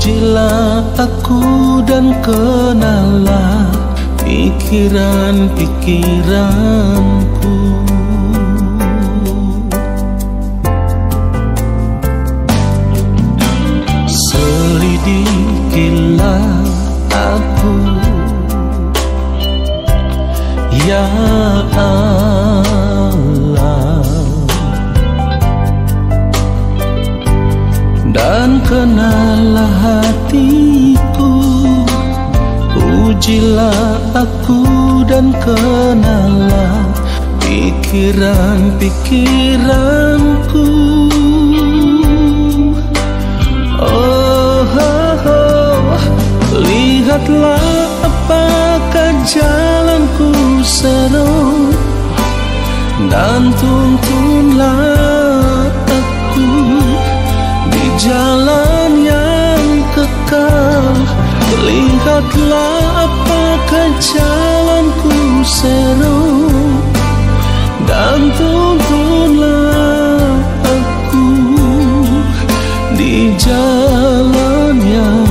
Ujilah aku dan kenalah pikiran-pikiranku. Selidikilah aku, ya Allah, dan kenalah hatiku. Ujilah aku dan kenalah pikiran-pikiranku. Lihatlah apakah jalanku seru, dan tuntunlah aku di jalan yang kekal. Lihatlah apakah jalanku seru, dan tuntunlah aku di jalan yang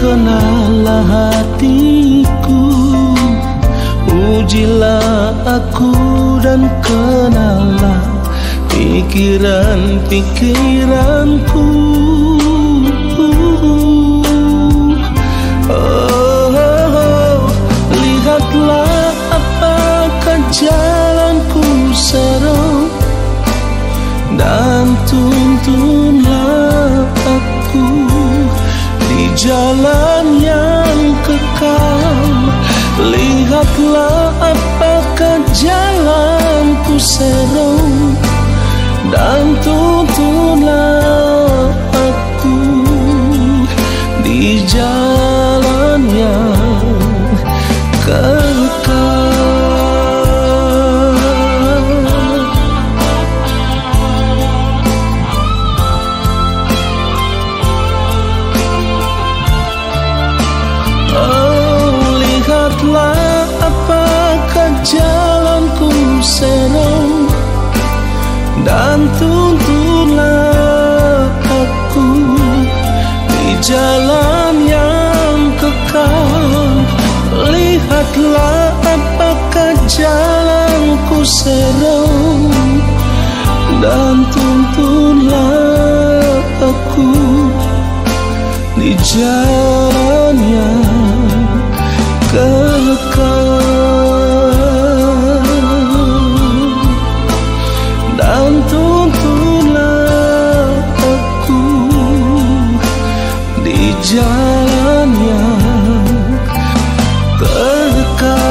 kenalah hatiku. Ujilah aku dan kenalah pikiran-pikiranku. Lihatlah apakah jalanku seru, dan tuntunlah aku di jalan yang kekal. Lihatlah apakah jalanku seru, dan tuntunlah aku di jalan yang kekal. Lihatlah apakah jalanku seru, dan tuntunlah aku di jalan yang kekal. Lihatlah apakah jalanku seru, dan tuntunlah aku di jalan yang kekal, dan tuntunlah aku di jalan yang kekal.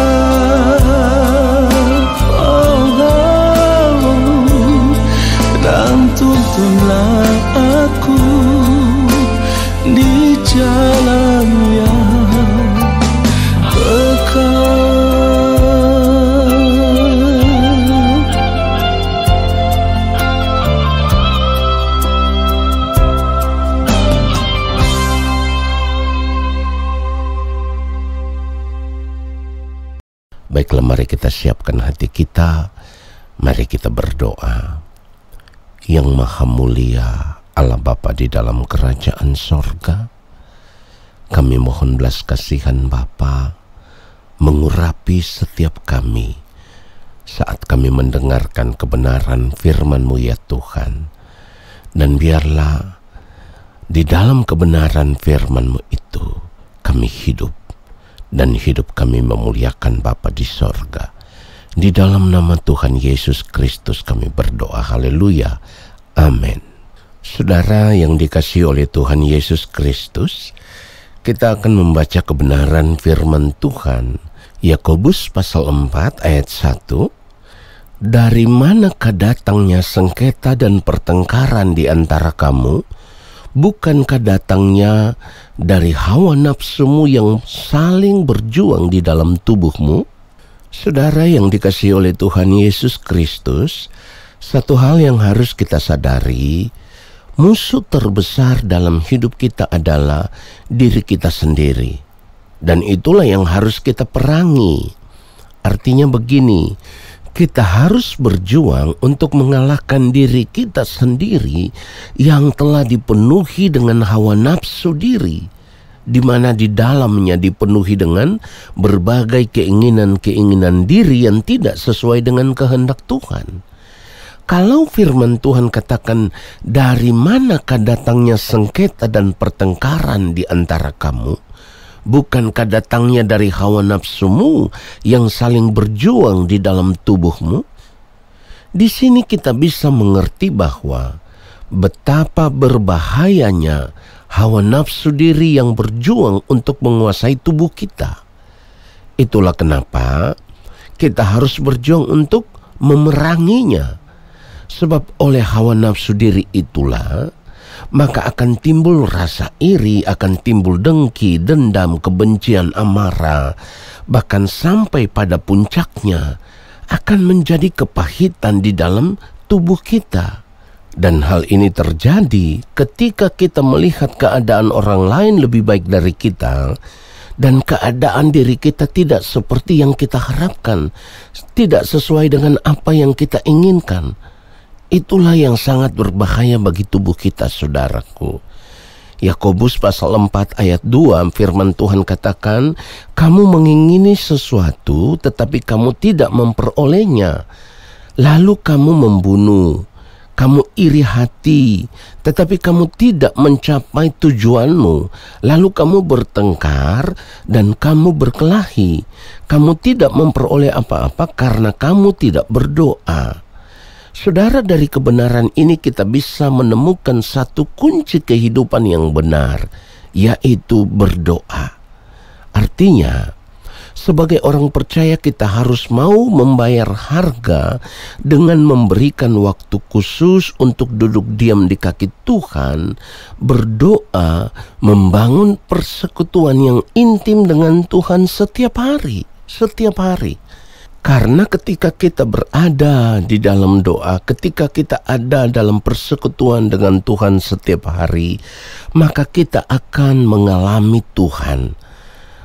Dan tuntunlah aku di jalan yang Baiklah, mari kita siapkan hati kita, mari kita berdoa. Yang Maha Mulia Allah Bapa di dalam kerajaan sorga, kami mohon belas kasihan Bapa mengurapi setiap kami saat kami mendengarkan kebenaran firman-Mu ya Tuhan. Dan biarlah di dalam kebenaran firman-Mu itu kami hidup, dan hidup kami memuliakan Bapa di sorga. Di dalam nama Tuhan Yesus Kristus kami berdoa. Haleluya. Amin. Saudara yang dikasihi oleh Tuhan Yesus Kristus, kita akan membaca kebenaran firman Tuhan. Yakobus pasal 4 ayat 1. Dari manakah datangnya sengketa dan pertengkaran di antara kamu? Bukankah datangnya dari hawa nafsumu yang saling berjuang di dalam tubuhmu? Saudara yang dikasihi oleh Tuhan Yesus Kristus, satu hal yang harus kita sadari, musuh terbesar dalam hidup kita adalah diri kita sendiri. Dan itulah yang harus kita perangi. Artinya begini, kita harus berjuang untuk mengalahkan diri kita sendiri yang telah dipenuhi dengan hawa nafsu diri, di mana di dalamnya dipenuhi dengan berbagai keinginan-keinginan diri yang tidak sesuai dengan kehendak Tuhan. Kalau firman Tuhan katakan, dari manakah datangnya sengketa dan pertengkaran di antara kamu? Bukankah datangnya dari hawa nafsumu yang saling berjuang di dalam tubuhmu? Di sini kita bisa mengerti bahwa betapa berbahayanya hawa nafsu diri yang berjuang untuk menguasai tubuh kita. Itulah kenapa kita harus berjuang untuk memeranginya. Sebab oleh hawa nafsu diri itulah maka akan timbul rasa iri, akan timbul dengki, dendam, kebencian, amarah, bahkan sampai pada puncaknya akan menjadi kepahitan di dalam tubuh kita. Dan hal ini terjadi ketika kita melihat keadaan orang lain lebih baik dari kita, dan keadaan diri kita tidak seperti yang kita harapkan, tidak sesuai dengan apa yang kita inginkan. Itulah yang sangat berbahaya bagi tubuh kita, saudaraku. Yakobus pasal 4 ayat 2 firman Tuhan katakan, kamu mengingini sesuatu tetapi kamu tidak memperolehnya. Lalu kamu membunuh, kamu iri hati tetapi kamu tidak mencapai tujuanmu. Lalu kamu bertengkar dan kamu berkelahi. Kamu tidak memperoleh apa-apa karena kamu tidak berdoa. Saudara, dari kebenaran ini kita bisa menemukan satu kunci kehidupan yang benar, yaitu berdoa. Artinya, sebagai orang percaya kita harus mau membayar harga dengan memberikan waktu khusus untuk duduk diam di kaki Tuhan, berdoa, membangun persekutuan yang intim dengan Tuhan setiap hari. Karena ketika kita berada di dalam doa, ketika kita ada dalam persekutuan dengan Tuhan setiap hari, maka kita akan mengalami Tuhan.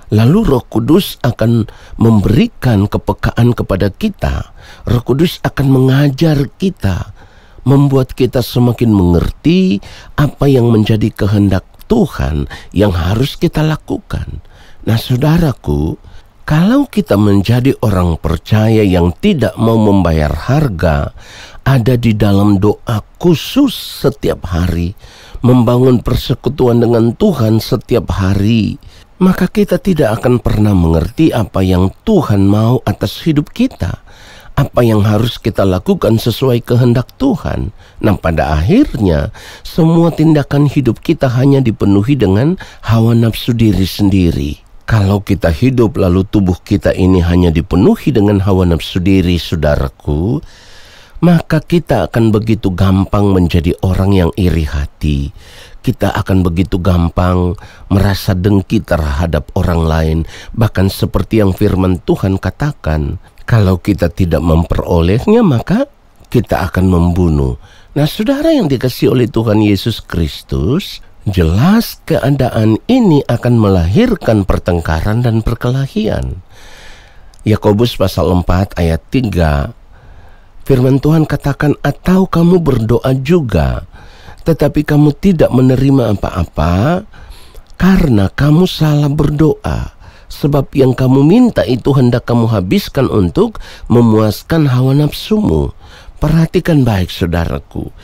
Lalu Roh Kudus akan memberikan kepekaan kepada kita. Roh Kudus akan mengajar kita, membuat kita semakin mengerti apa yang menjadi kehendak Tuhan yang harus kita lakukan. Nah, saudaraku, kalau kita menjadi orang percaya yang tidak mau membayar harga, ada di dalam doa khusus setiap hari, membangun persekutuan dengan Tuhan setiap hari, maka kita tidak akan pernah mengerti apa yang Tuhan mau atas hidup kita, apa yang harus kita lakukan sesuai kehendak Tuhan. Nah, pada akhirnya semua tindakan hidup kita hanya dipenuhi dengan hawa nafsu diri sendiri. Kalau kita hidup lalu tubuh kita ini hanya dipenuhi dengan hawa nafsu diri, saudaraku, maka kita akan begitu gampang menjadi orang yang iri hati. Kita akan begitu gampang merasa dengki terhadap orang lain. Bahkan seperti yang firman Tuhan katakan, kalau kita tidak memperolehnya maka kita akan membunuh. Nah, saudara yang dikasihi oleh Tuhan Yesus Kristus, jelas keadaan ini akan melahirkan pertengkaran dan perkelahian. Yakobus pasal 4 ayat 3, firman Tuhan katakan, atau kamu berdoa juga, tetapi kamu tidak menerima apa-apa karena kamu salah berdoa. Sebab yang kamu minta itu hendak kamu habiskan untuk memuaskan hawa nafsumu. Perhatikan baik, saudaraku.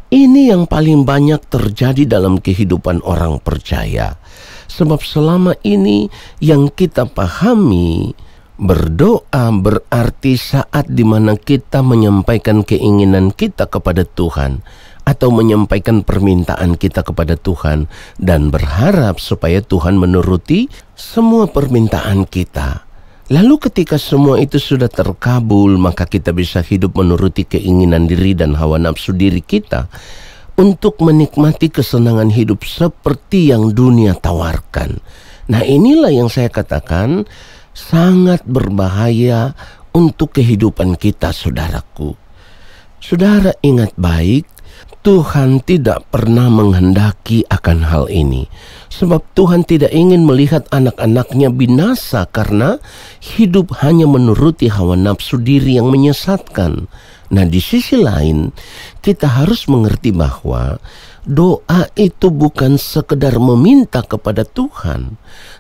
Ini yang paling banyak terjadi dalam kehidupan orang percaya. Sebab selama ini yang kita pahami, berdoa berarti saat dimana kita menyampaikan keinginan kita kepada Tuhan, atau menyampaikan permintaan kita kepada Tuhan, dan berharap supaya Tuhan menuruti semua permintaan kita. Lalu ketika semua itu sudah terkabul, maka kita bisa hidup menuruti keinginan diri dan hawa nafsu diri kita. untuk menikmati kesenangan hidup seperti yang dunia tawarkan. Nah, inilah yang saya katakan sangat berbahaya untuk kehidupan kita, saudaraku. Saudara ingat baik, Tuhan tidak pernah menghendaki akan hal ini. Sebab Tuhan tidak ingin melihat anak-anaknya binasa karena hidup hanya menuruti hawa nafsu diri yang menyesatkan. Nah, di sisi lain, kita harus mengerti bahwa doa itu bukan sekedar meminta kepada Tuhan,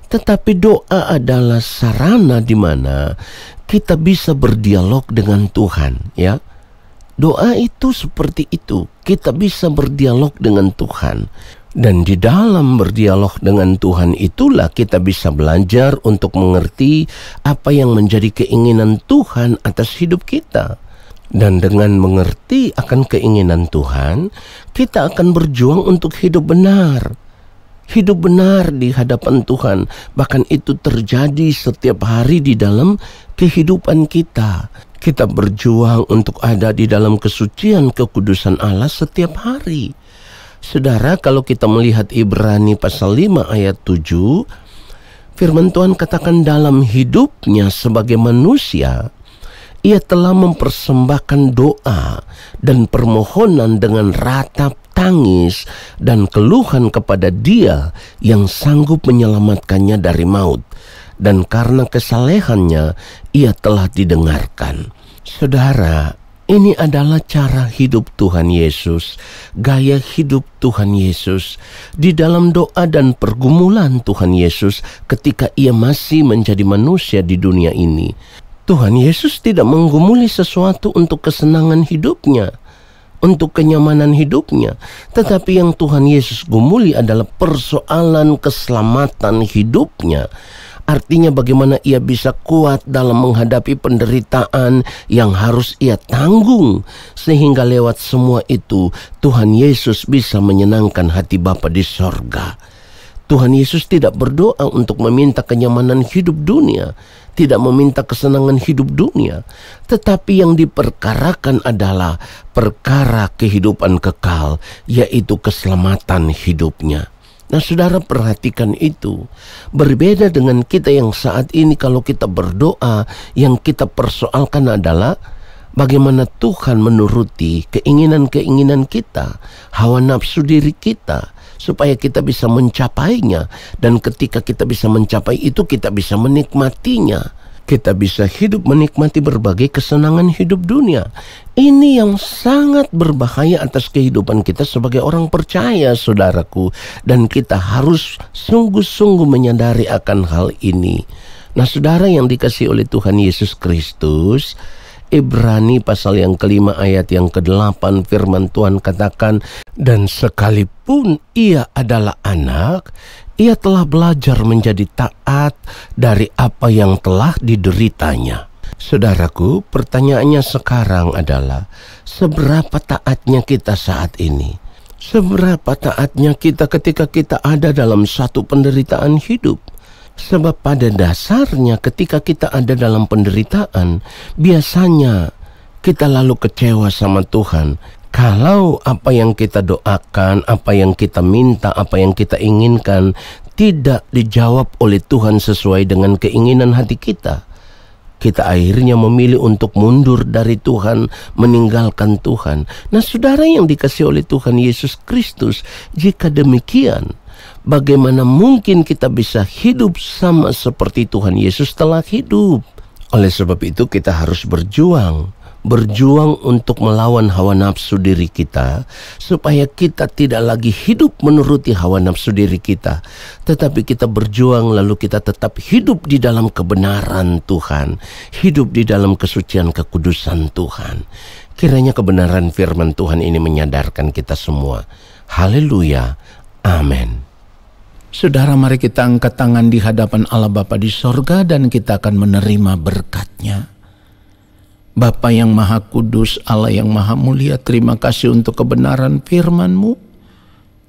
tetapi doa adalah sarana di mana kita bisa berdialog dengan Tuhan, ya. Doa itu seperti itu, kita bisa berdialog dengan Tuhan. Dan di dalam berdialog dengan Tuhan itulah kita bisa belajar untuk mengerti apa yang menjadi keinginan Tuhan atas hidup kita. Dan dengan mengerti akan keinginan Tuhan, kita akan berjuang untuk hidup benar. Hidup benar di hadapan Tuhan. Bahkan itu terjadi setiap hari di dalam kehidupan kita. Kita berjuang untuk ada di dalam kesucian kekudusan Allah setiap hari. Saudara, kalau kita melihat Ibrani pasal 5 ayat 7, firman Tuhan katakan dalam hidupnya sebagai manusia, ia telah mempersembahkan doa dan permohonan dengan ratap tangis dan keluhan kepada Dia yang sanggup menyelamatkannya dari maut. Dan karena kesalehannya, ia telah didengarkan. Saudara, ini adalah cara hidup Tuhan Yesus, gaya hidup Tuhan Yesus di dalam doa dan pergumulan Tuhan Yesus ketika ia masih menjadi manusia di dunia ini. Tuhan Yesus tidak menggumuli sesuatu untuk kesenangan hidupnya, untuk kenyamanan hidupnya. Tetapi yang Tuhan Yesus gumuli adalah persoalan keselamatan hidupnya. Artinya bagaimana ia bisa kuat dalam menghadapi penderitaan yang harus ia tanggung. Sehingga lewat semua itu Tuhan Yesus bisa menyenangkan hati Bapa di sorga. Tuhan Yesus tidak berdoa untuk meminta kenyamanan hidup dunia, tidak meminta kesenangan hidup dunia, tetapi yang diperkarakan adalah perkara kehidupan kekal, yaitu keselamatan hidupnya. Nah, saudara perhatikan itu. Berbeda dengan kita yang saat ini, kalau kita berdoa, yang kita persoalkan adalah bagaimana Tuhan menuruti keinginan-keinginan kita, hawa nafsu diri kita, supaya kita bisa mencapainya. Dan ketika kita bisa mencapai itu, kita bisa menikmatinya. Kita bisa hidup menikmati berbagai kesenangan hidup dunia. Ini yang sangat berbahaya atas kehidupan kita sebagai orang percaya, saudaraku. Dan kita harus sungguh-sungguh menyadari akan hal ini. Nah, saudara yang dikasihi oleh Tuhan Yesus Kristus, Ibrani pasal yang kelima ayat yang ke-8 firman Tuhan katakan, dan sekalipun ia adalah anak, ia telah belajar menjadi taat dari apa yang telah dideritanya. Saudaraku, pertanyaannya sekarang adalah, seberapa taatnya kita saat ini? Seberapa taatnya kita ketika kita ada dalam satu penderitaan hidup? Sebab pada dasarnya ketika kita ada dalam penderitaan, biasanya kita lalu kecewa sama Tuhan. Kalau apa yang kita doakan, apa yang kita minta, apa yang kita inginkan tidak dijawab oleh Tuhan sesuai dengan keinginan hati kita, kita akhirnya memilih untuk mundur dari Tuhan, meninggalkan Tuhan. Nah, saudara yang dikasihi oleh Tuhan Yesus Kristus, jika demikian, bagaimana mungkin kita bisa hidup sama seperti Tuhan Yesus telah hidup? Oleh sebab itu kita harus berjuang untuk melawan hawa nafsu diri kita, supaya kita tidak lagi hidup menuruti hawa nafsu diri kita, tetapi kita berjuang lalu kita tetap hidup di dalam kebenaran Tuhan, hidup di dalam kesucian kekudusan Tuhan. Kiranya kebenaran firman Tuhan ini menyadarkan kita semua. Haleluya, amin. Saudara, mari kita angkat tangan di hadapan Allah Bapa di sorga dan kita akan menerima berkat-Nya. Bapa yang Maha Kudus, Allah yang Maha Mulia, terima kasih untuk kebenaran firman-Mu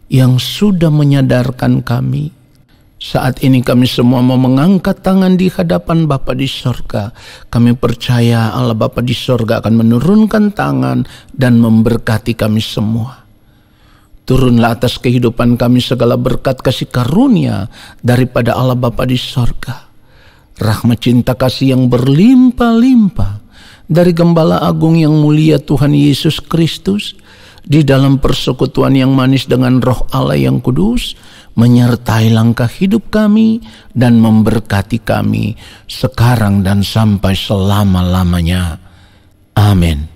yang sudah menyadarkan kami. Saat ini kami semua mau mengangkat tangan di hadapan Bapa di sorga. Kami percaya Allah Bapa di sorga akan menurunkan tangan dan memberkati kami semua. Turunlah atas kehidupan kami segala berkat kasih karunia daripada Allah Bapa di sorga. Rahmat cinta kasih yang berlimpah-limpah dari Gembala Agung yang mulia Tuhan Yesus Kristus, di dalam persekutuan yang manis dengan Roh Allah yang kudus, menyertai langkah hidup kami dan memberkati kami sekarang dan sampai selama-lamanya. Amin.